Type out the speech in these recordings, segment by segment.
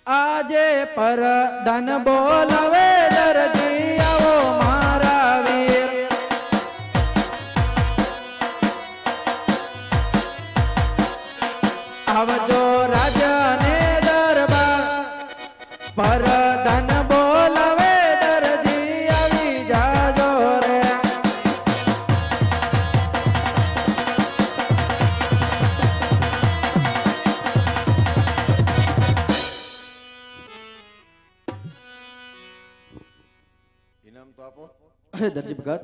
આજે પર ધન બોલવે દરજી આવો મારા વીર આવજો રાજા ને દરબાર પર ધન બોલવે દરજી આવી જાજો રે ઇનામ તો આપો. અરે દરજી ભગત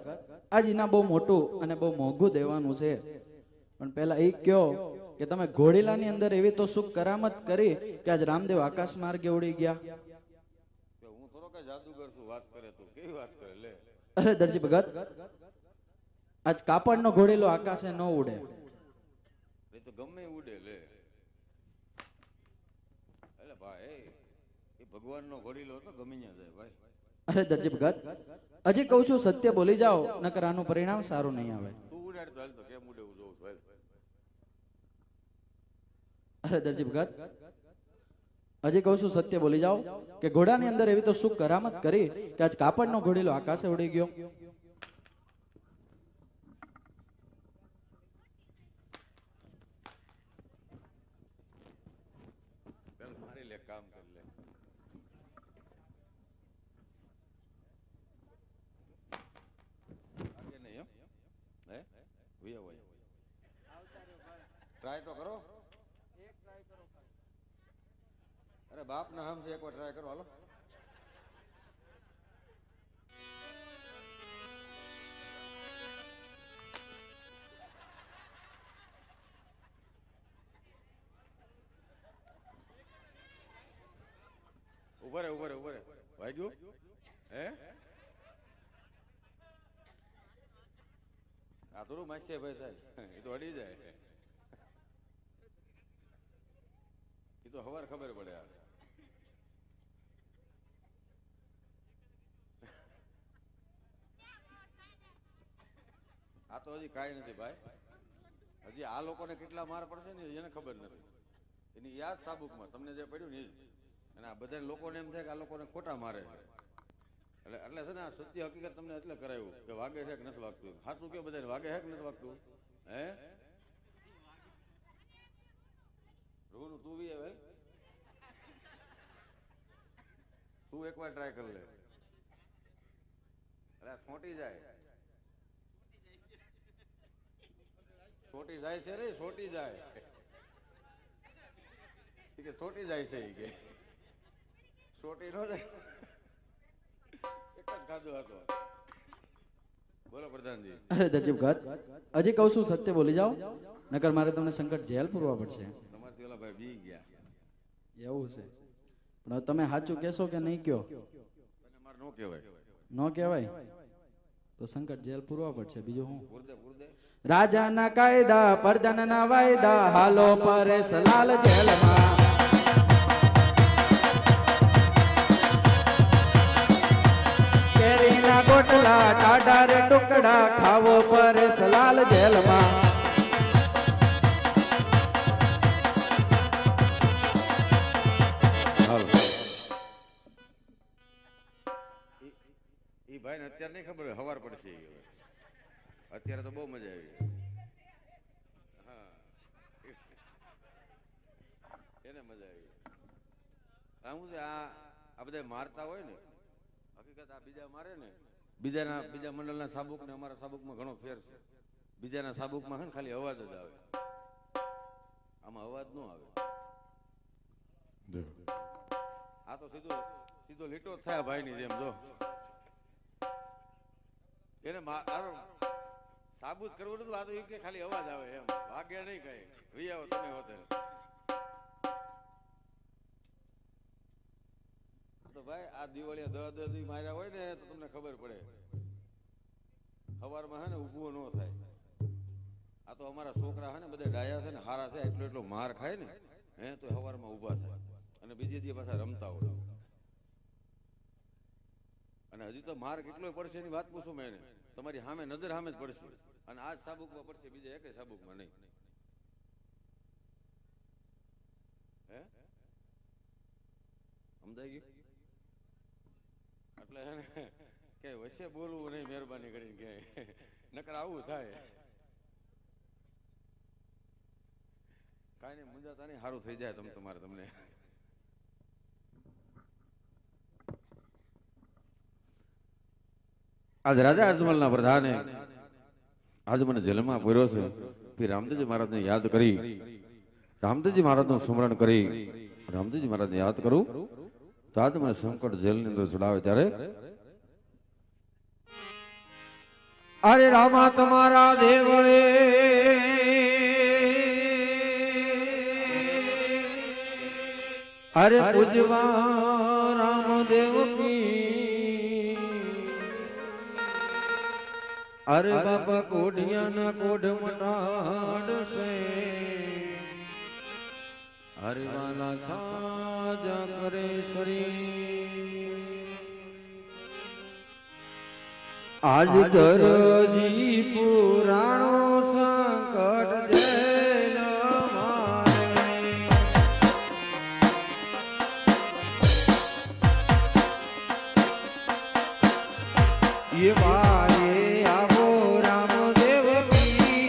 આજ ઇનામ બહુ મોટું અને બહુ મોંઘું દેવાનું છે પણ પહેલા એ કયો કે તમે ઘોડીલાની અંદર એવી તો શું કરામત કરી કે આજ રામદેવ આકાશ માર્ગે ઉડી ગયા. હું થોડો કઈ જાદુગર છું વાત કરે તું કેવી વાત કરે લે. અરે દરજી ભગત આજ કાપડનો ઘોડીલો આકાશે ન ઉડે. એ તો ગમે ઉડે લે. એટલે ભાઈ એ ભગવાનનો ઘોડીલો તો ગમે ત્યાં જાય ભાઈ. અરે દરજી ભગત હજી કહું છું સત્ય બોલી જાઓ નકર આનું પરિણામ સારું નહીં આવે. તું ઉડાડ તો હાલ તો કેમ ઉડે હું જોઉં છું હાલ. અરે દરજી ભગત હજી કહું છું સત્ય બોલી જાઓ કે ઘોડાની અંદર એવી તો શું કરામત કરી કે આજ કાપડનો ઘોડીલો આકાશે ઉડી ગયો. પેલા મારી લે કામ કર લે. લાગે નહીં એમ હે વિયા હોય ટ્રાય તો કરો. અરે બાપ ના હમ છે એકવાર ટ્રાય કરો હાલો. ઉભરે ઉભરે ઉભરે વાગ્યું હે આ થોડું માસે ભાઈ થાય એ તો અડી જાય એ તો હવાર ખબર પડે. આ તો હજી કાંઈ નથી ભાઈ. હજી આ લોકોને કેટલા માર પડશે ને એને ખબર નથી. એની યાદ સાબુકમાં તમને જે પડ્યું ને એ જ. અને આ બધા લોકોને એમ થાય કે આ લોકોને ખોટા મારે છે એટલે છે ને આ સત્ય હકીકત તમને એટલે કરાવ્યું કે વાગે છે કે નથી વાગતું. સાચું કે બધાને વાગે છે કે નથી વાગતું હે રોનું તું બી હવે તું એકવાર ટ્રાય કરી લે. અરે સોટી જાય સોટી જાય છે રે સોટી જાય કે સોટી જાય છે કે સોટી નો જાય એક જ ખાધો હતો. બોલો પ્રધાનજી. અરે દરજી ભગત હજી કહું છું સત્ય બોલી જાઓ નકર મારે તમને સંકટ જેલ પૂરવા પડશે. તમારથી ઓલા ભાઈ બી ગયા એવું છે પણ હવે તમે સાચું કહેશો કે નહીં કયો. તને માર નો કહેવાય ન કહેવાય તો સંકટ જેલ પૂરવા પડશે. બીજું હું પૂરદે પૂરદે રાજાના કાયદા પરદાનના વાયદા હાલો પરેશ લાલ જેલમાં કેરીના ગોટલા ટાઢા રે ટુકડા ખાવો પરેશ લાલ જેલમાં. ઈ ભાઈ ને અત્યારે નહીં ખબર હવાર પડશે. અત્યારે તો બહુ મજા આવી. હા એને મજા આવી. શું છે આ બધા મારતા હોય ને હકીકત આ બીજા મારે ને બીજા મંડળના સાબુક ને અમારા સાબુકમાં ઘણો ફેર છે. બીજાના સાબુકમાં છે ને ખાલી અવાજ જ આવે આમાં અવાજ ન આવે. આ તો સીધો લીટો જ થયા ભાઈ ની જેમ જો એને સાબુત કરવું નતું. આ તો એમ કે ખાલી અવાજ આવે એમ વાગે નહીં કઈ વી આવો તમે હોતે તો ભાઈ આ દિવાળીયા 10 દી માર્યા હોય ને તો તમને ખબર પડે સવારમાં હે ને ઊભું ન થાય. આ તો અમારા છોકરા હે ને બધા ડાયા છે ને હારા છે એટલો માર ખાય ને હે તો સવારમાં ઊભા થાય અને બીજે દી પાછા રમતા હોય. અને હજી તો માર કેટલો પડશે એની વાત પૂછું મેં એને તમારી સામે નજર સામે જ પડશે અને આજ સાબુકમાં પડશે બીજા એકે સાબુકમાં નહીં. હે સમજાઈ ગયું? એટલે એને કે વચ્ચે બોલવું નહીં મહેરબાની કરીને કે નકર આવું થાય. કાંઈ નહીં મુંજાતા નહીં, સારું થઈ જાય તમને. આજ રાજા અજમલના પ્રધાને આજ મને જેલમાં પૂર્યો છે. પછી રામદેવજી મહારાજને યાદ કરી, રામદેવજી મહારાજનું સ્મરણ કરી, રામદેવજી મહારાજને યાદ કરું તો આજ મને સંકટ જેલની અંદર છોડાવે ત્યારે અરે રામા તમારા દેવળે અરે પૂજવા રામદેવ કી અરે બાપા કોઢિયાના કોઢ મટાડશે અરે વાલા સાજા કરે શરી આજ દરજી પુરાણો સંકટ જેલ મારે એ વારે આવો રામદેવ કી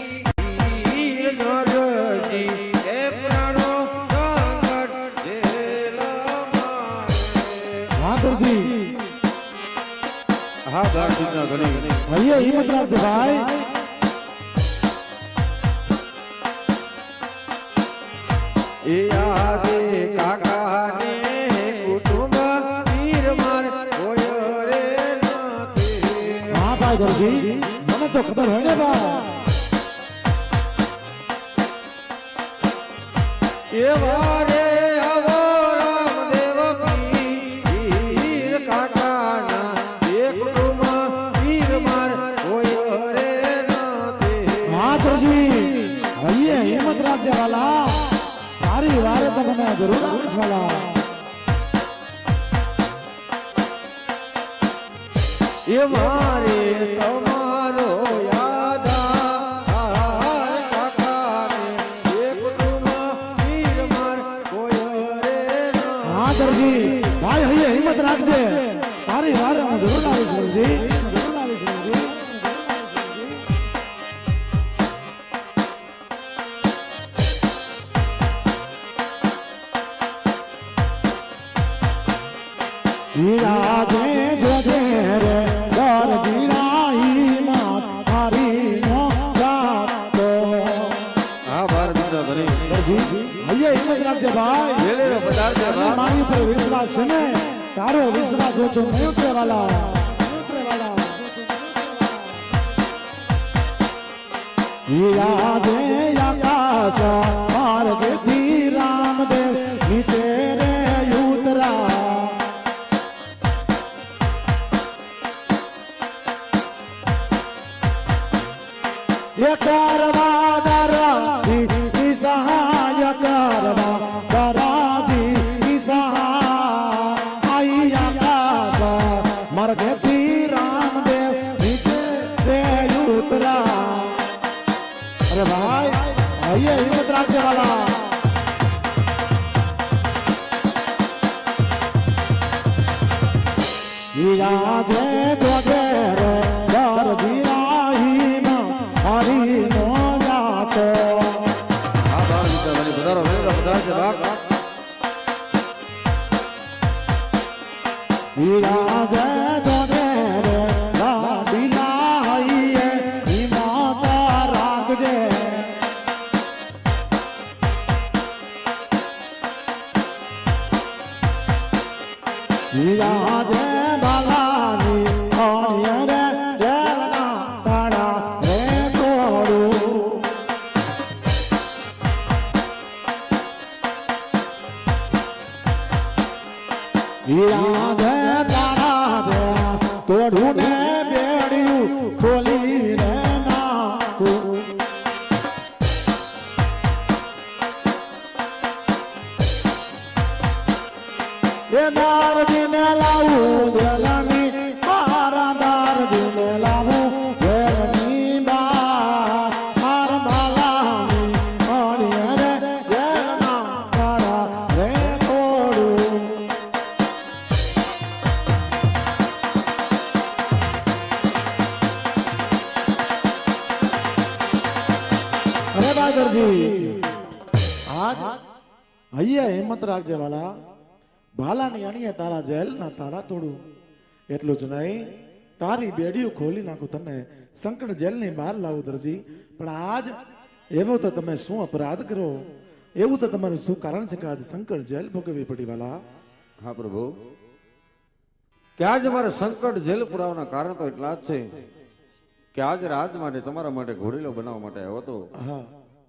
દરજી એ પુરાણો સંકટ જેલ મારે. હા બાળજીના ઘણી ભૈયા હિંમત રાખજો ભાઈ. એ આદે કાકાને કુટુંબ વીર માર કોઈ રે નથી. હા ભાઈ દરજી, મને તો ખબર હોય ને બા. એ વારે આવો રામદેવ વીર કાકાના એ કુટુંબ વીર માર કોઈ રે નથી. હા દરજી, ભૈયા હિંમત રાખજો વાલા. તારી વારે તો મને જરૂર આવીશ વાલા. એ મારે તમારો યાદ કાકાને એ કુટુંબ વીર માર કોઈ રે નથી. હા દરજી, ભાઈ હૈયે હિંમત રાખજે. તારી વારે હું જરૂર આવીશ દરજી, જરૂર આવીશ દરજી. હીરા જે જોજે રે દરજી રાઈ માં તારી નો ગાતો. હા ભારતના ઘણી દરજી હૈયે હિંમત રાખજે ભાઈ. વેલેરો પદાર્થ તને મારી પર વિશ્વાસ છે ને? તારો વિશ્વાસ ઓછો નહીં ઉતરે વાલા. હીરા જે આકાશ માર્ગથી રામદેવ નીચે રે ઉતરા. એ કરવા દરાજી સહાય કરવા દરાજી સહાય આકાશ માર્ગથી રામદેવ નીચે રે ઉતરા. અરે ભાઈ હૈયે હિંમત રાખજે વાલા. હીરા જે જોજે રે દરજી રાહી માં હરી નો જાતો. હા ભારતના ઘણી પધારો વેલેરો પદાર્થ બાપ. હીરા જે જોજે રે દરજી રાહી હિંમત રાખજે. હીરા જે બાલાની અણ્ય રે જેલના તાળા રે તોડું. હીરા જે તાળા દે તોડું ને બેડ્યું ખોલી રે નાખું. એ દારજીને લાવું જેલની મારા દારજીને લાવું જેલની બા મારા બાલાની અણ્ય રે જેલના તાળા રે તોડું. હિંમત રાખજે વાલા. ભાલાની અણીએ તારા જેલના તાળા તોડું. એટલું જ નહીં, તારી બેડીયું ખોલી નાખું, તને સંકટ જેલની બહાર લાવું દરજી. પણ આજ એવો તો તમે શું અપરાધ કરો? એવું તો તમારું શું કારણ છે કે આજ સંકટ જેલ ભોગવવી પડી વાલા? હા પ્રભુ, કે આજ અમારે સંકટ જેલ પુરાવાના કારણ તો એટલા જ છે કે આજ રાજ માટે તમારા માટે ઘોડીલો બનાવવા માટે આવ્યો હતો. હા,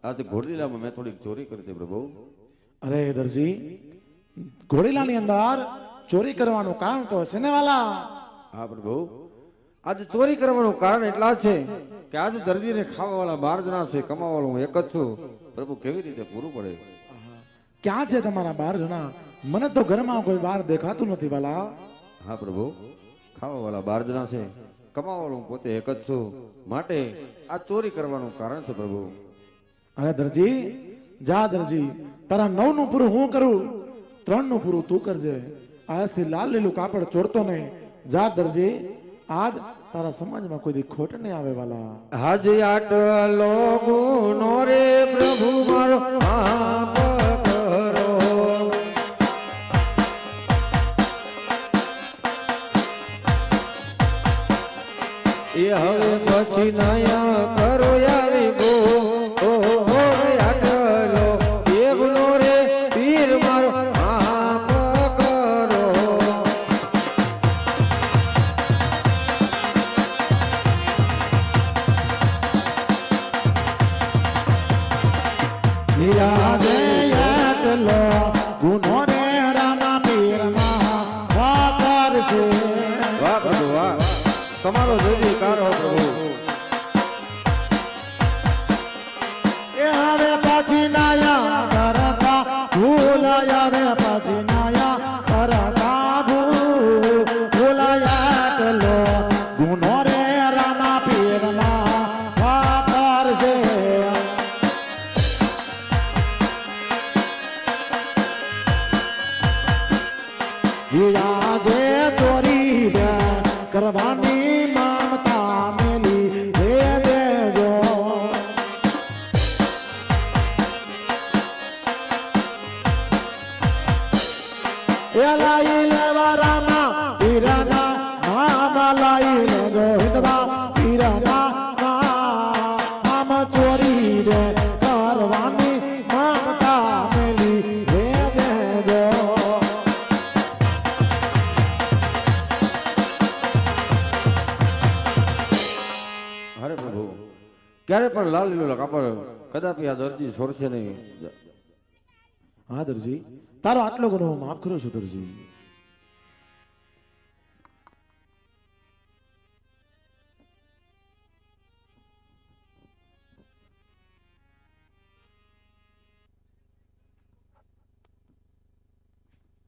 આજ ઘોડીલામાં મેં થોડીક ચોરી કરી હતી પ્રભુ. અરે દરજી, ઘોડીલાની અંદર ચોરી કરવાનું કારણ તો હશે ને વાલા? હા પ્રભુ, આજ ચોરી કરવાનું કારણ એટલા જ છે કે આજ દરજીને ખાવા વાળા 12 જણા છે, કમાવા વાળો હું એક જ છું. પ્રભુ કેવી રીતે પૂરું પડે? ક્યાં છે તમારા 12 જણા? મને તો ઘરમાં કોઈ બાર દેખાતું નથી વાલા. હા પ્રભુ, ખાવા વાળા 12 જણા છે, કમાવા વાળો હું પોતે એક જ છું, માટે આ ચોરી કરવાનું કારણ છે પ્રભુ. અરે દરજી, જા દરજી, તારા 9 નું પૂરું હું કરું, 3 નું પૂરું તું કરજે. આજથી લાલ લીલું કાપડ ચોરતો નહીં. જા દરજી, આજ તારા સમાજમાં કોઈ દી ખોટ નહીં આવે વાલા. હાજ આટલો ગુનો રે પ્રભુ મારો માફ કરો. એ હવે પછી નયા કરો આવી ગો આટલો એ ગુનો રે પીર મારો માફ કરો. આજે આટલો ગુનો રે રામા પીરમાં વાકર છે. વાહ પ્રભુ વાહ, તમારો જયકાર હો પ્રભુ. એ હવે પાછી નાયા કરતા ભૂલાયા રે, પાછી નાયા કરતા ભૂલાયા. આટલો ગુનો રે રામા પીરમાં વાકર છે. આજે ચોરી કરવાની મમતા મેલી હે દેજો. એ લાઈ લેવા રામા પીરના નામ, લાઈ લેજો હિતવા પીરના નામ. ચોરી કરવાની મમતા મેલી હે દેજો. અરે પ્રભુ, ક્યારે પણ લાલ લીલો કાપડ કદાપી આ દરજી છોડશે નહીં. હા દરજી, તારો આટલો ગુનો હું માફ કરું છું દરજી.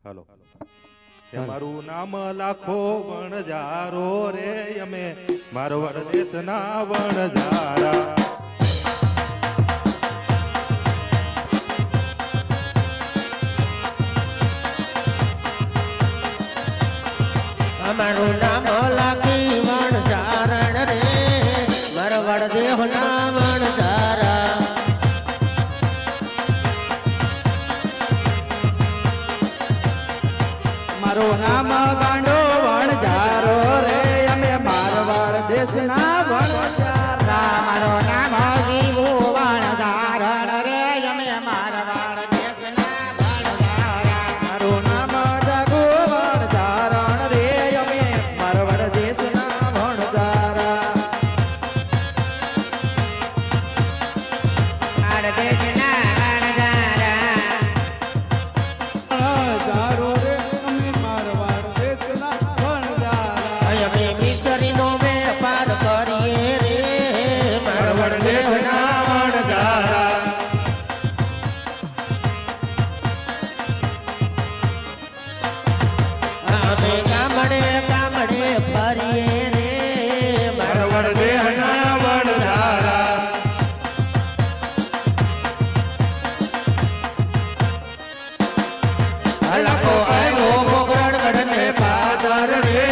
હાલો, મારું નામ લાખો વણજારો રે, અમે મારવાડ દેશના વણજારા. અમારું નામ લાખી વણજારણ રે, મારવાડ દેહના વણજારા. મારું નામ ગાંડો વણજારો રે, અમે મારવાડ દેશના વણજારા. મારું નામ જીવો વણજારણ રે, અમે મારવાડ દેશના વણજારા. મારું નામ જાગો વણજારણ રે, અમે મારવાડ દેશના વણજારા. માર દેશના વણજારા. અમે મિસરીનો વેપાર કરીએ રે, મારવાડ દેશના વણજારા. અમે ગામડે ગામડે ફરીએ રે, મારવાડ દેશના વણજારા. લાખો આવ્યો મોગરગઢને પાદર રે,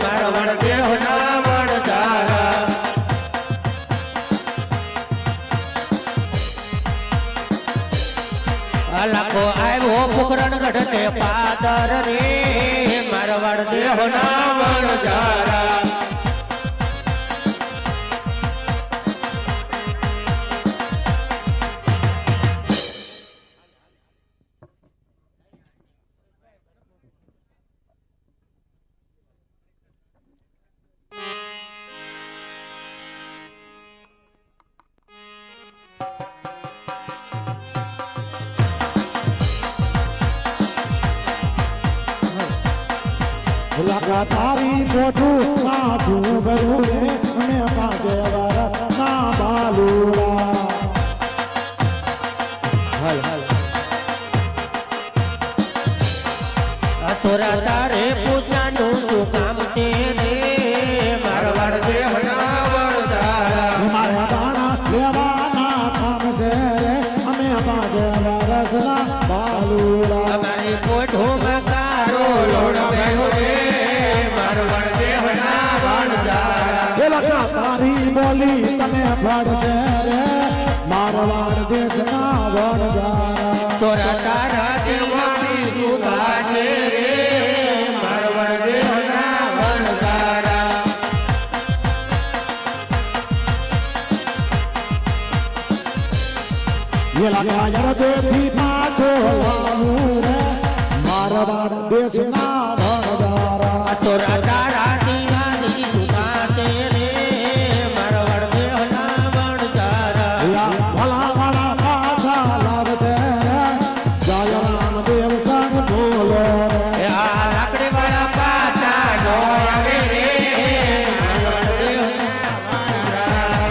મારવાડ દેહના વણજારા. લાખો આવ્યો ને પાદર રે મારવાડ દેહના વણજારા લાખા તારી મોઢું માથું ભરું રે અમે પાંચે વાર ના બાલુડા હાલ હાલ અસોરા તારે પૂછાનું શું કામ છે રે મારવાડ દેહના વણજારા મારા દાણા લેવાના કામ છે રે અમે પાંચે વાર ના બાલુડા અમારી કોઠોમાં કારો લોડ ભર્યો રે મારવાડ દેહના વણજારા લાખા તારી બોલી તમે ફળશે રે મારવાડ દેશના વણજારા સોરા તારા દેવાની સુભા છે રે મારવાડ દેહના વણજારા ये लगा यार देवी पाछो लालू रे मारवाड़ देश ना भरदारा અસોરા તારા દીવાની સુભા છે રે મારવાડ દેહના વણજારા या भला भला पाछा लावते रे जय राम देव संग बोलो रे આ લાકડી વાળા પાછા નો આવે રે મારવાડ દેહના વણજારા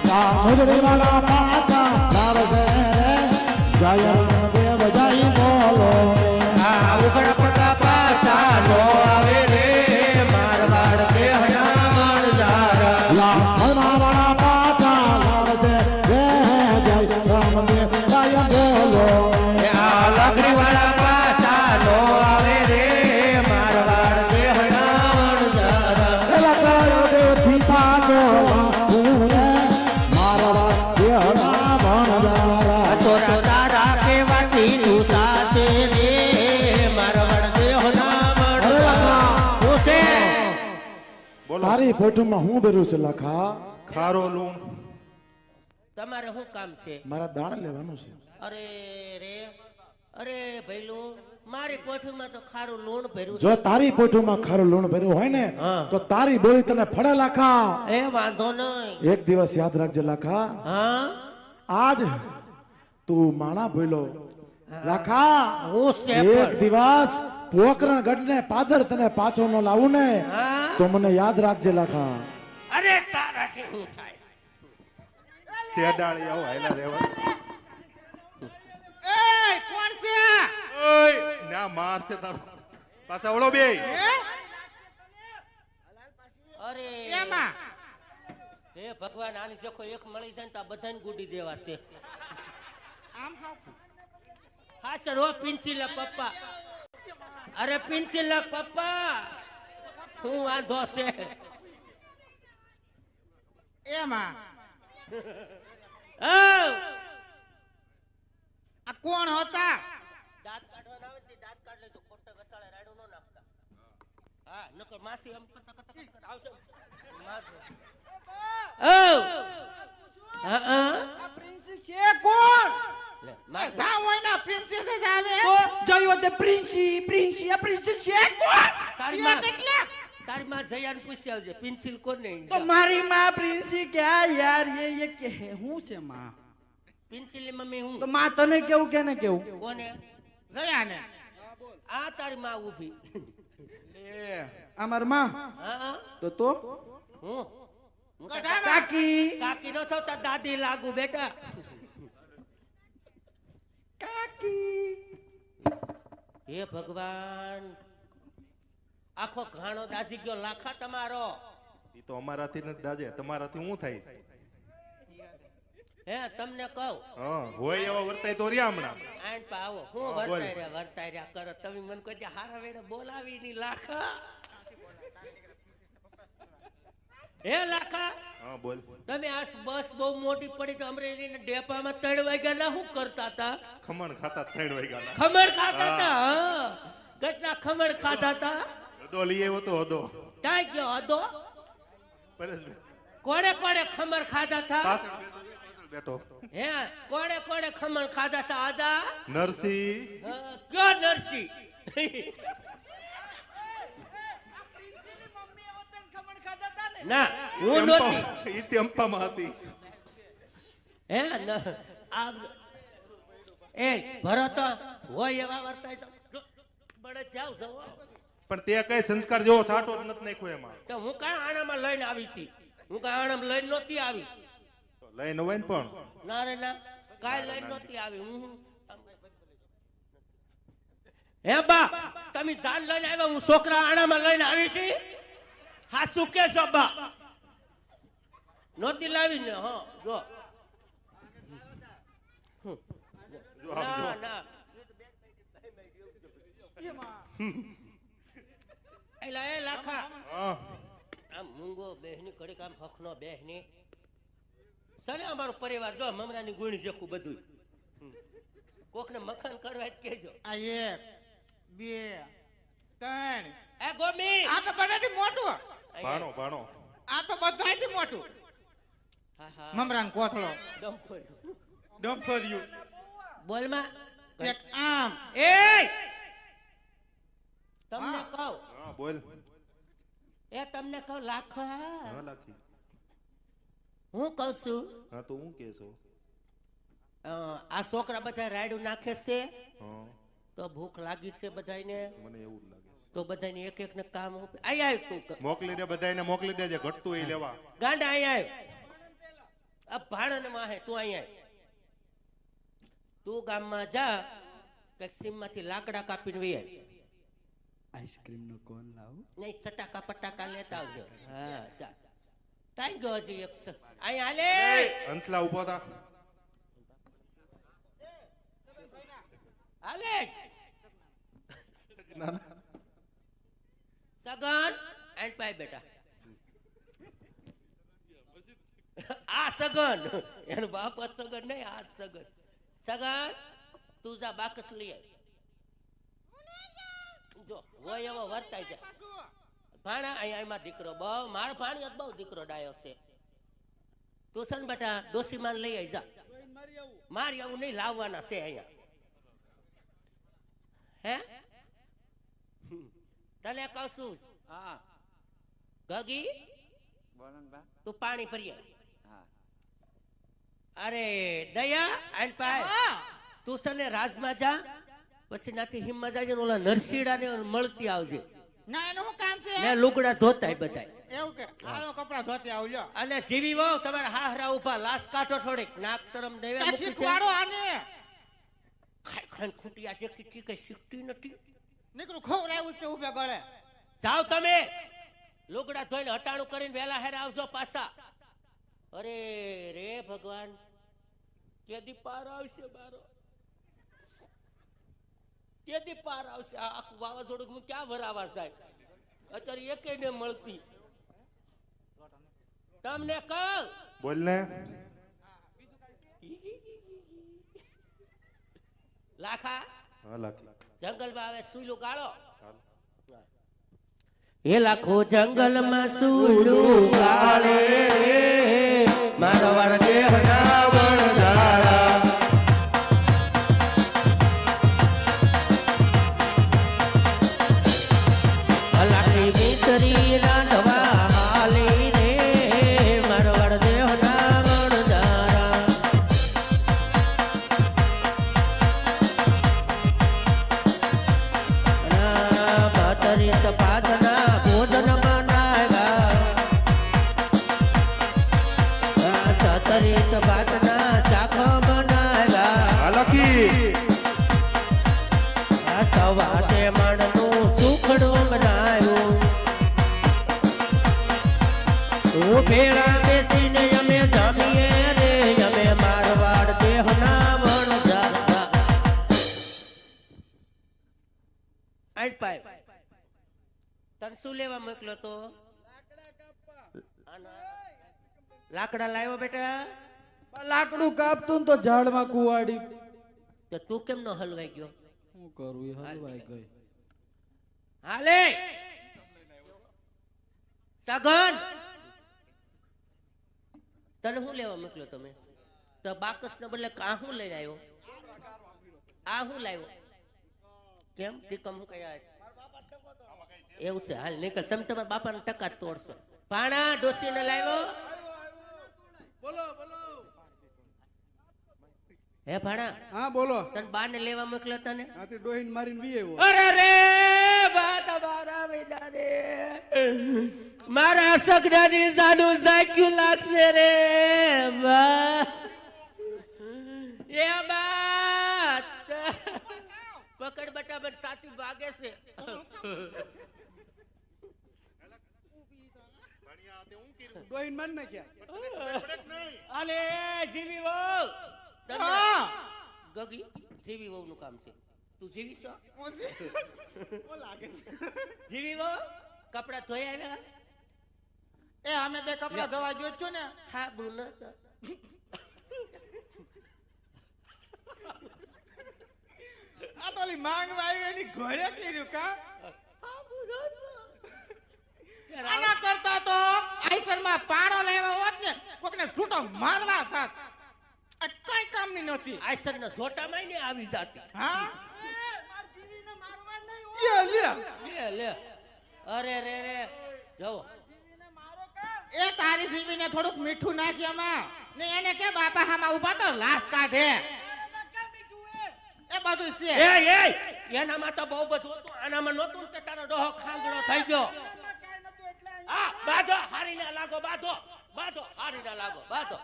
या मुजरे वाला पाछा लावते रे जय राम देव जय बोलो रे આ ઉઘડ પગા પાછા નો આવે રે મારવાડ દેહના વણજારા या भला भला पाछा लावते रे जय राम देव जय बोलो रे આ લાકડી વાળા પાછા નો આવે રે મારવાડ દેહના વણજારા લગાયો દેવી પાછો લાલુ રે મારવાડ દેશના વણજારા અસોરા તારા કેવાથી દુસા છે રે મારવાડ દેહના વણજારા હું છે બોલો તારી ફોટોમાં હું બેરું છે લખા ખારો લૂણ તમારે શું કામ છે મારા દાણ લેવાનું છે અરે રે અરે ભઈલું મારી કોઠીમાં તો ખારું લૂણ ભર્યું જો તારી ફોટોમાં ખારું લૂણ ભર્યું હોય ને હા. તો તારી બોલી તને ફળે લખા એ વાંધો નહીં એક દિવસ યાદ રાખજે લખા હા આજ તું માણા બોલો લખા હું છે એક પણ. દિવસ પોકરણ ગઢને પાદર તને પાછો ન લાવું ને હા તો મને યાદ રાખજે લખા અરે તારાથી શું થાય શેડાળી આવો હાયલા રેવા એ કોણ છે ઓય ના માર છે તારો પાછા ઓળો બે અરે એમાં હે ભગવાન આની શેખો એક મળી જાય ને તો આ બધાને ગુડી દેવા છે આમ હાવ હા સર ઓ પિન્સિલા પપ્પા અરે પિન્સિલા પપ્પા હું વાંધો છે એમાં ઓ આ કોણ હતા દાંત કાઢવાના આવે ને દાંત કાઢ લેજો ખોટા ઘસાળે રાડું ન નાખતા હા નકર માસી એમ કરતા કરતા કરતા આવશે મારજો ઓ હા હા આ પ્રિન્સેસ છે કોણ લે માર જા હોય ના પ્રિન્સેસ જ આવે જોયો તે પ્રિન્સી આ પ્રિન્સી છે કોણ તારી સિયા માં કેટલા તારી માં જયાને પૂછી આવજે પેન્સિલ કોને તો મારી માં પ્રિન્સી ક્યાં યાર એ કે હું છે માં પેન્સિલ ની મમ્મી હું તો માં તને કેવું કે ને કેવું કોને જયાને આ તારી માં ઊભી અમાર માં હા હા તો હું કઢામાં. કાકી કાકી નો થતા દાદી લાગુ બેટા કાકી હે ભગવાન આખો ઘાણો દાજી ગયો લાખા તમારો ઈ તો અમારાથી નથી દાજે તમારાથી હું થાય હે તમને કહું હા હોય એવા વર્તાય તો રહ્યા હમણાં આઈન પા આવો હું હા, બોલ. વર્તાઈ રહ્યા કરો તમે મને કોઈ દી હારા વેડે બોલાવી ની લાખા હે લાખા હા બોલ. તમે આ બસ બહુ મોટી પડી તો અમરેલીના ડેપામાં 3 વાગ્યા ના શું કરતા હતા? ખમણ ખાતા 3 વાગ્યાના. ખમણ ખાતા હતા. હા, કેટલા ખમણ ખાતા હતા? હદો લઈ આવ્યો તો હદો. ક્યાં ગયો હતો? પરેશભાઈ કોણે કોણે ખમણ ખાતા હતા? પાછળ બેઠો. હે, કોણે કોણે ખમણ ખાતા હતા? આદા નરસિંહ કયો નરસિંહ? ના, હું નહોતી. ઈ ટેમ્પામાં હતી. હે ન આ એ ભરત હોય એવા વર્તાય છે. બળે જાવ છો. પણ તે કઈ સંસ્કાર જેવો છાંટો જ નથી નાખ્યો એમાં. તો હું કાંઈ આણામાં લઈને આવી હતી? હું કાંઈ આણામાં લઈને નહોતી આવી. તો લઈને હોય ને પણ. ના રે ના, કાંઈ લઈને નહોતી આવી. હે બા, તમે જાન લઈને આવ્યા, હું છોકરા આણામાં લઈને આવી હતી. હા, શું કે છો બા? નહોતી લાવી ને? હા, જો જો આમ જો. ના ના એલા એ લાખા હા. આમ મૂંગો બેહની કડીક આમ હખનો બેહની સને અમારો પરિવાર જો મમરાની ગુણી જેખું બધું. કોકને મખન કરવા જ કહેજો. આ 1 2 3 એ ગોમી આ તો બધાથી મોટું. ભાણો ભાણો. આ તો બધાથી મોટું. હા હા મમરાન કોથળો ડંફોડ્યું. ડંફરિયું બોલ માં એક આમ એ તમને કહું હા બોલ. એ તમને કહું લાખા હા લાખી. હું કહું છું હા તો હું કેસો. આ છોકરા બધા રાયડું નાખે છે હા તો ભૂખ લાગી છે બધાને મને એવું જ લાગે છે. તો બધાને એક એક ને કામ આઈ આવ તું મોકલી દે બધાને મોકલી દેજે ઘટતું એ લેવા. ગાંડા આઈ આવ આ ભાડને માહે તું આઈ આવ તું ગામમાં જા કઈક સીમમાંથી લાકડા કાપીને વી આવ આઈસ્ક્રીમ નો કોન લાવું નહીં સટાકા પટાકા લેતા આવજો. હા જા તાઈ ગયો હજી એક આઈ હાલે અંતલા ઉભો થા. હાલે ના ના. સગન એન્ડ પાય બેટા આ સગન એનો બાપ જ સગન નહીં આ જ સગન. સગન તું જા બાકસ લઈ આવ. જો હોય એવો વર્તાય છે ભાણા અહીંયા એમાં દીકરો બહુ મારો ભાણિયો જ બહુ દીકરો ડાયો છે. તું છે ને બેટા ડોસીમાં લઈ આવી જા. મારી આવું નહીં લાવવાના છે અહીંયા. હે તને કહું છું હા ગગી બોલો ને બા તું પાણી ભરી આવ. હા અરે દયા આલ પાય હા તું સને રાજમાં જા પછી નાથી હિમમાં જાજે ને ઓલા નરસીડા ને મળતી આવજે ના એનું શું કામ છે ને લુગડા ધોતાય બધાય. એવું કે હાલો કપડા ધોતી આવજો. અને જીવી વહુ તમારા હાહરા ઉભા લાશ કાઢો થોડીક નાક શરમ દેવે આ મૂકી છે. શીખવાડો આને ખાઈ ખાઈને ખૂટિયા શીખતી કઈ શીખતી નથી. નીકળું ખવડાવ્યું છે ઉભે ગળે. જાઓ તમે લુગડા ધોઈને હટાણું કરીને વેલા હેર આવજો પાછા. અરે રે ભગવાન કેદી પાર આવશે મારો કેદી પાર આવશે. આ આખું વાવાઝોડું હું ક્યાં ભરાવા જાય અત્યારે એકે ને મળતી. તમને કહું બોલ ને. લાખા હા લાખી. જંગલમાં આવે સુઈલું ગાળો. હાલ. એ લાખો જંગલમાં સુઈલું ગાળે મારો વાળ દેહના વણઝારા. લાખી મિત્રી રાંધવા હાલી રે મારો વાળ દેહના વણઝારા. ભાતરી સપાદના ભોજન બનાવ્યા સતરી સપાદના શાક બનાવ્યા. હા લાખી. સવારે મણનું સુખડું બનાવ્યું. હું ભેળા બેસીને અમે જમીએ રે અમે મારવાડ દેહના વણઝારા. તને શું લેવા મોકલ્યો તો? લાકડા લાવ્યો બેટા લાકડું કાપતું ને તો ઝાડમાં કુવાડી. તો તું કેમ નો હલવાઈ ગયો શું કરું, એ હલવાઈ ગઈ. હાલે સગન તને શું લેવા મોકલ્યો તમે તો બાકસ ને બદલે આ શું લઈને આવ્યો આ શું લાવ્યો કેમ ટીકમ હું કયા એવું છે હાલ નીકળ તમે તમારા બાપાના ટકા જ તોડશો પાણા ડોસીને લાવ્યો હે ભાણા હા બોલો તને બા ને લેવા મોકલ્યો તને આથી ડોહીન મારીને વી આવ્યો. અરે રે બા તમારા બેટા રે મારા સગડાની સાનું સાક્યું લાગશે રે બા એ બા પકડ બટા બટ સાથી ભાગે છે ડોહીન મારી નાખ્યા. અલે જીવી વહુ હા. ગગી જીવી વહુ નું કામ છે તું જીવી છો જીવી વહુ કપડા ધોઈ આવ્યા એ અમે બે કપડા ધોવા જો છું ને. હા બુન આ તો ઓલી માંગવા આવી એની ઘોડે કર્યું કા. આના કરતા તો આઈસરમાં પાણો લેવા હોત ને કોકને છૂટો મારવા થાત. આ કઈ કામની નથી. આઈસર ના જોટામાં ને આવી જાતી હા લે લે અરે રે રે જો એ તારી જીવીને થોડુંક મીઠું નાખી આમાં ને એને કે બાપા હામાં ઉભા તો લાશ કાઢે એ બધું છે. એ એનામાં તો બહુ બધું હતું આનામાં નહોતું કે તારો ડોહો ખાંગડો થઈ ગયો હા બાધો હારી ના લાગો બાધો બાધો હારી ના લાગો બાધો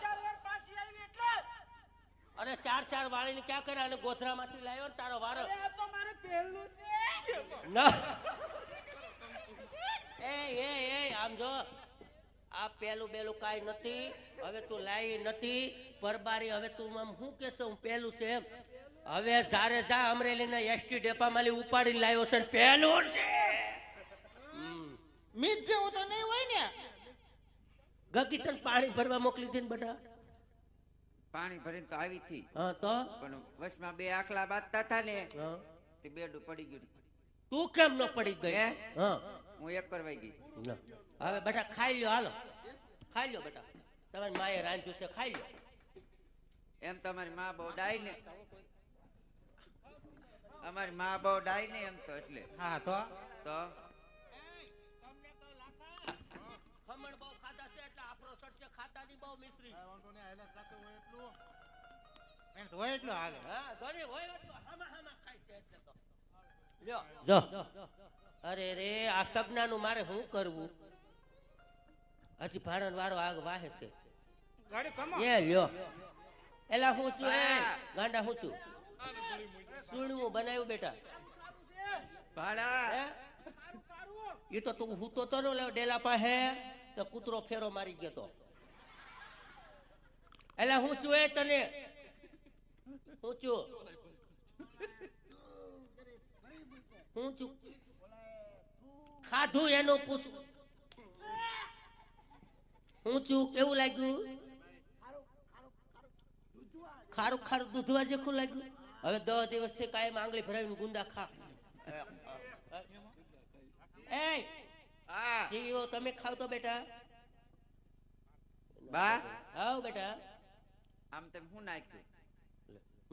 અરે ચાર વાળીને ક્યાં કર્યા અને ગોધરામાંથી લાવ્યો ને તારો વારો ના એ આમ જો આ પેલું બેલું કાઈ નથી હવે તું લાવી નથી પરબારી હવે તું આમ શું કેશે હું પેલું છે એમ હવે જારે જા અમરેલીના એસટી ડેપામાંથી ઉપાડીને લાવ્યો છે ને પેલું છે મીત જેવું તો નહીં હોય ને. ગગી તને પાણી ભરવા મોકલી દે ને બધા પાણી ભરીને તો આવી હતી હા તો પણ વચમાં બે આખલા બાંધતા હતા ને હા. તે બેડું પડી ગયું. તું કેમ ન પડી ગઈ હે? હા હું એક કરવાઈ ગઈ. ના. હવે બેટા ખાઈ લ્યો હાલો ખાઈ લ્યો બેટા તમારી માએ રાંધ્યું છે ખાઈ લ્યો એમ તમારી માં બહુ ડાય ને અમારી માં બહુ ડાય ને એમ તો એટલે હા તો ખમણ બહુ ખાધા છે એટલે આપણો સડસે ખાતાની બહુ મિશ્રી એને તો હોય એટલું હાલે. હા ઘરે હોય તો હામા ખાય છે એટલે તો લ્યો જો અરે રે આ સગનાનું મારે શું કરવું હજી ભાણન વારો આગ વાહે છે ગાડી કમો. એ લ્યો એલા હું છું એ ગાંડા હું છું સુણવું બનાવ્યું બેટા ભાડા હે એ તો તું હું તો તનો ડેલા પાસે તો કૂતરો ફેરો મારી ગયો તો એલા હું છું એ તને હું છું હું છું ખાધું એનું પૂછું હું છું કેવું લાગ્યું ખારું ખારું દૂધવા જેખું લાગ્યું હવે 10 દિવસથી કાયમ આંગળી ભરાવીને ગુંદા ખા એ હા જીવો તમે ખાવ તો બેટા બા આવ બેટા આમ તેમ હું નાખ્યું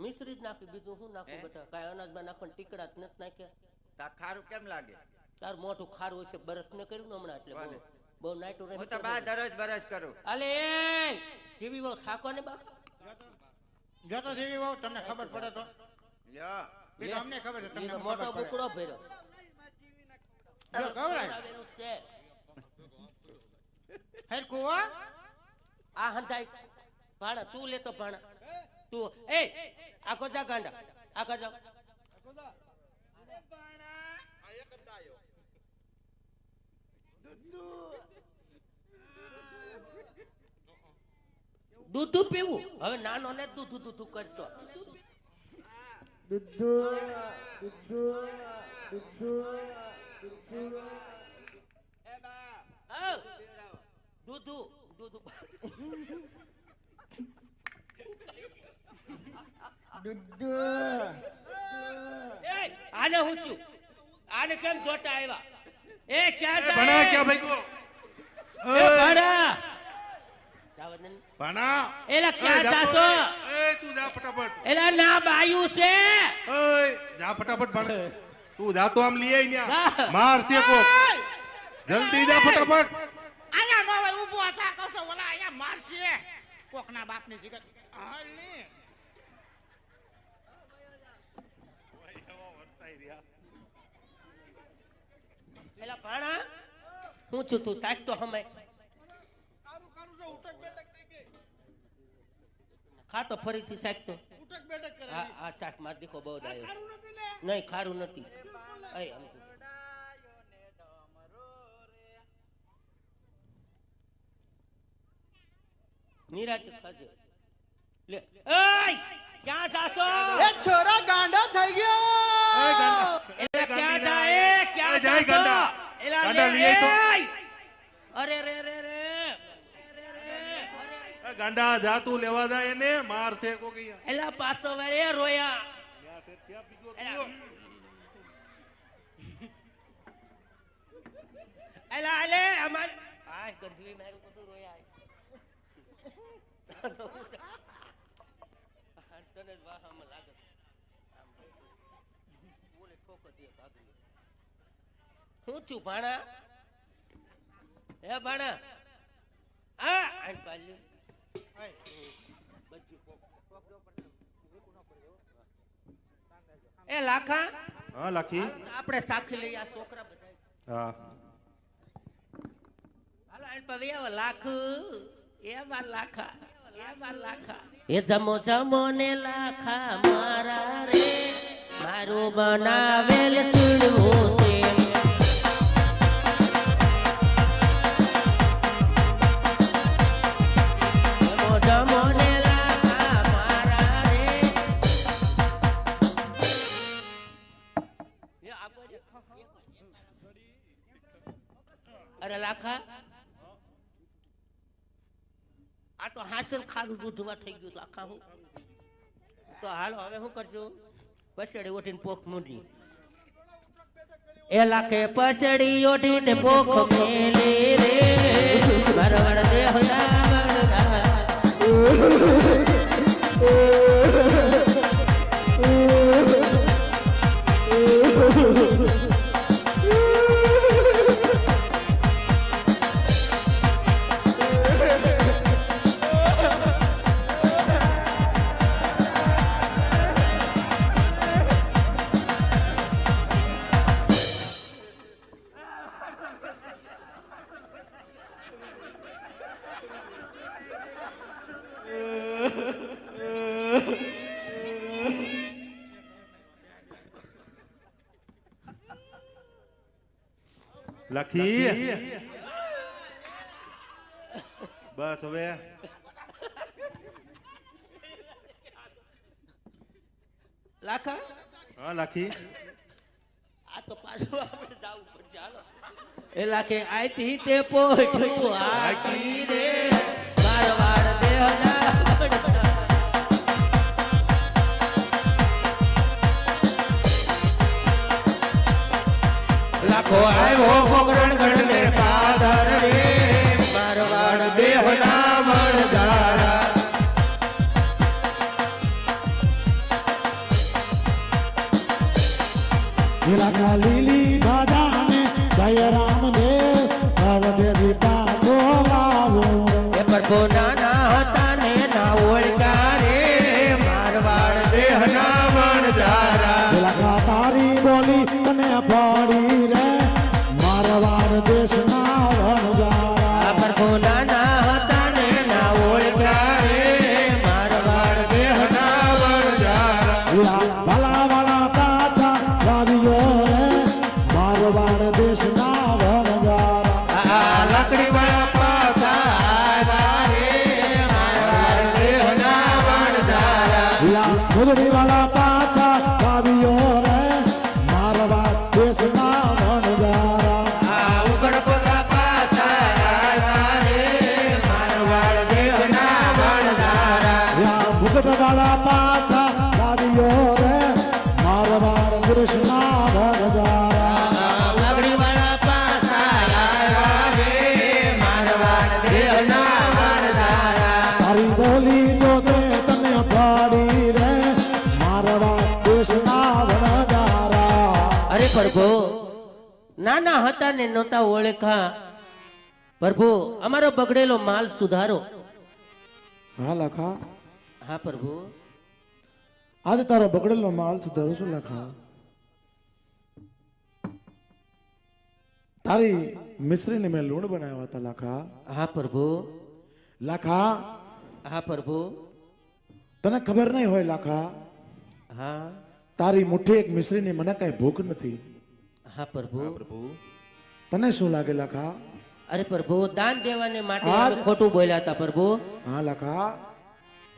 મિશ્રી જ નાખી બીજું શું નાખું હે? બેટા કાંઈ અનાજમાં નાખવાનું ટીકડા જ નથી નાખ્યા તા ખારું કેમ લાગે? તાર મોઢું ખારું હશે બરસ ને કર્યું ને હમણાં એટલે કોને? બહુ નાઈટું હું રહે તો બા દરરોજ બરસ કરું. અલે જીવી બહુ થાકો ને બા જો તો જેવી હોવ તમને ખબર પડે તો લ્યો એ તો અમને ખબર છે એ તમને તો ખબર મોટો પડે. બુકડો ભર્યો જો ગવરાય આવેલું જ છે હરખું હો. આ હંધાઈ ભાણા તું લેતો ભાણા તું એ આખો જા ગાંડા આખો જા દૂધ પીવું હવે નાનો ને દૂધ કરશો દૂધુ દૂધુ દૂધુ એ આને હું છું આને કેમ જોટા આવ્યા એ ક્યાં જાય ભણા ક્યાં ભાઈકો એ ભણા જાવદન ભણા એલા ક્યાં જાશો એ તું જા ફટાફટ એલા ના બાયું છે ઓય જા ફટાફટ ભણા તું જા તો આમ લઈ આઈ જા. ન્યા માર છે કો જલ્દી જા ફટાફટ અહીંયા નો હોય ઊભો હતા કહો ઓલા અહીંયા મારશે કોકના બાપની સિગત હાલી એલા ભાણા હું છું તું સાચ તો હમે કારું કારું છે ઉઠક બેઠક થઈ ગઈ ખા તો ફરીથી સાચ તો ઉઠક બેઠક કરે આ શાક માં દીકો બહુ ડાયો કારું નથી ને નહીં ખારું નથી એ સમજુ નિરાત ખાજે લે એય ક્યાં જાશો છોરા ગાંડા થઈ ગયો એ ગાંડા એલા ક્યાં જાય ક્યાં એ જાય જાશો ગાંડા. એલા ગાંડા લે લઈ આય તો. એય! અરે રે રે રે એ ગાંડા જા તું લેવા જાય એને માર છે કો કયા એલા પાછો વળે રોયા ન્યા તે ક્યાં બીજો એલા. તું એલા આલે અમાર આય ગંધવી મારું બધું રોયા તને જ વાહમાં લાગે આમ બોલે ઠોકો દે કાગડી હું છું ભાણા હે ભાણા આ આઈ પાલ્યું એ લાખા હા લાખી આપણે સાખી લઈ આ છોકરા બધા હા હાલો આઈ પવે લાખ એ વાર લાખા એ જમો જમો ને લાખા મારા રે મારું બનાવેલ સુડવું છે જમો જમો ને લાખા મારા રે અરે લાખા આ તો હાસલ ખારું દૂધવા થઈ ગયું લાખા હું તો હાલો હવે શું કરશું પસડી ઓઠીને પોખ મૂંડી એ લાખે પસડી ઓઠીને પોખ મેલી રે બરવડ દેહ લખી બસ હવે લાખા હા લખી આ તો પાછું આપણે જાવું પડશે હાલો એ લાખે આઈતી તે પોઠું આકી રે મારવાડ દેહના લાખો આવ્યો પોકરણ ગણને પાદર રે મારવાડ દેહના મણદારા ઇલાકા લીલી બાજાને જય રામ દેવ ભવદે દીપા બોલાવો એ પ્રભુ નાના હતા ને ના ઓળખા રે મારવાડ દેહના મણદારા ઇલાકા તારી બોલી તને ફાડી રે મારવાડ દેશના વણજારા પ્રભુ નાના હતા ને ના ઓળખા રે મારવાડ દેહના મણદારા ભલા વાળા પાછા વાવ્યો રે મારવાડ દેશના વણજારા આ લાકડી વાળા પાછા આવ્યા રે મારવાડ દેહના મણદારા મુરડી વાળા પાછા વાવ્યો રે મારવાડ દેશના વણજારા આ ઉગડ પોતા પાછા આવ્યા રે પ્રભુ નાના હતા ને નહોતા ઓળખા. પ્રભુ અમારો બગડેલો માલ સુધારો. હા લાખા, હા પ્રભુ. આજે તારો બગડેલો માલ સુધારું છું લાખા. તારી મિશ્રીને મેં લૂણ બનાવ્યા હતા લાખા. હા પ્રભુ. લાખા, હા પ્રભુ. તને ખબર નહીં હોય લાખા, હા તારી મુઠ્ઠી એક મિશ્રીની મને કઈ ભૂખ નથી. હા પ્રભુ. તને શું લાગે લાખા? અરે પ્રભુ દાન દેવાને માટે આજ- અમે ખોટું બોલ્યા હતા પ્રભુ. હા લાખા,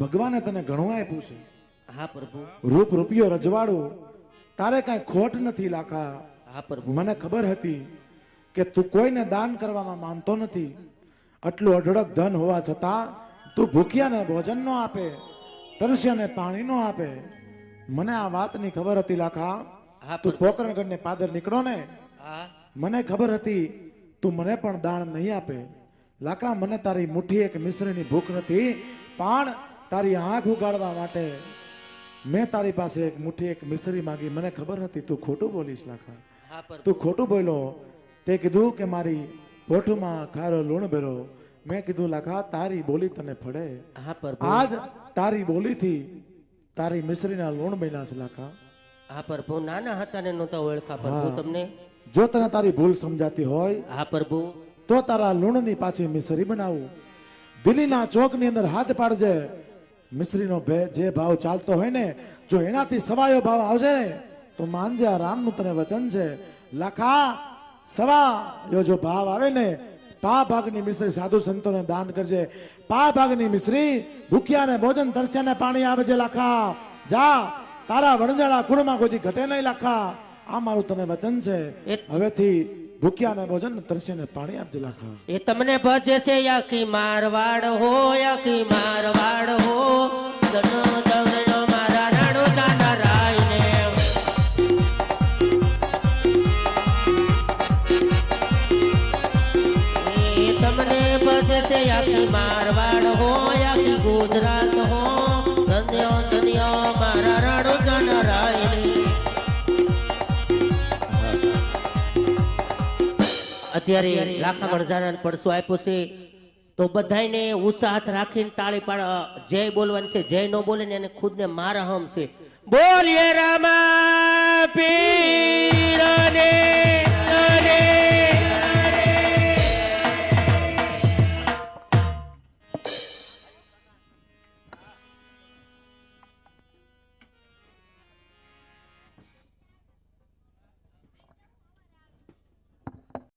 ભગવાને તને ઘણું આપ્યું છે. હા પ્રભુ. રૂપ રૂપિયો રજવાડું, તારે કઈ ખોટ નથી લાખા. હા પ્રભુ. મને ખબર હતી કે તું કોઈને દાન કરવામાં માનતો નથી. આટલું અઢળક ધન હોવા છતાં તું ભૂખ્યાને ભોજન નો આપે, તરસ્યાને પાણી નો આપે. મને આ વાતની ખબર હતી લાખા. હા તું પ્રભુ. પોકરણગઢને પાદર નીકળો ને, હા મને ખબર હતી તું મને પણ દાન નહીં આપે. લાખા, મને તારી મુઠ્ઠી એક મિશ્રીની ભૂખ નથી, પણ તારી આંખ ઉગાડવા માટે મેં તારી પાસે એક મુઠ્ઠી એક મિશ્રી માંગી. મને ખબર હતી તું ખોટું બોલીશ લાખા. હા પ્રભુ. તું ખોટું બોલ્યો. તે કીધું કે મારી પોઠુમાં ખારો લૂણ ભેરો. મેં કીધું લાખા, તારી બોલી તને ફળે. હા પ્રભુ. આજ તારી બોલીથી તારી મિશ્રીના લૂણ બન્યા છે લાખા. હા પ્રભુ નાના હતા ને નહોતા ઓળખા પ્રભુ હા. તમને. જો તને તારી ભૂલ સમજાતી હોય હા પ્રભુ. તો તારા લૂણની પાછી મિશ્રી બનાવું. દિલ્હીના ચોકની અંદર હાથ પાડજે. મિશ્રીનો જે ભાવ ચાલતો હોય ને, જો એનાથી સવાયો ભાવ આવશે ને તો માનજે આ રામનું તને વચન છે. લાખા, સવાયો જો ભાવ આવે ને, પા ભાગની મિશ્રી સાધુ સંતોને દાન કરજે. પા ભાગની મિશ્રી ભૂખ્યાને ભોજન, તરસ્યાને પાણી આવે છે લાખા. જા, તારા વણજાળા કુળમાં કોઈ ઘટે નહીં લાખા. આ મારું તને વચન છે. હવેથી ભૂખ્યાને ભોજન, તરસ્યાને પાણી આપજે લાખા. એ તમને ભજે છે યાકી મારવાડ હો, યાકી મારવાડ હો. ધનો ધવનો મારા રાણો નાના રાયને. એ તમને ભજે છે યાકી મારવાડ હો, યાકી ગુજરાત હો. ધન્યો ધન્યો મારા રાણો નાના રાયને. અત્યારે લાખા મરજાના પડસો આપ્યો છે તો બધાયને ઉત્સાહ રાખીને તાળી પાડ જય બોલવાની છે. જય નો બોલે ને એને ખુદને મારા હમ છે. બોલીએ રામા પીર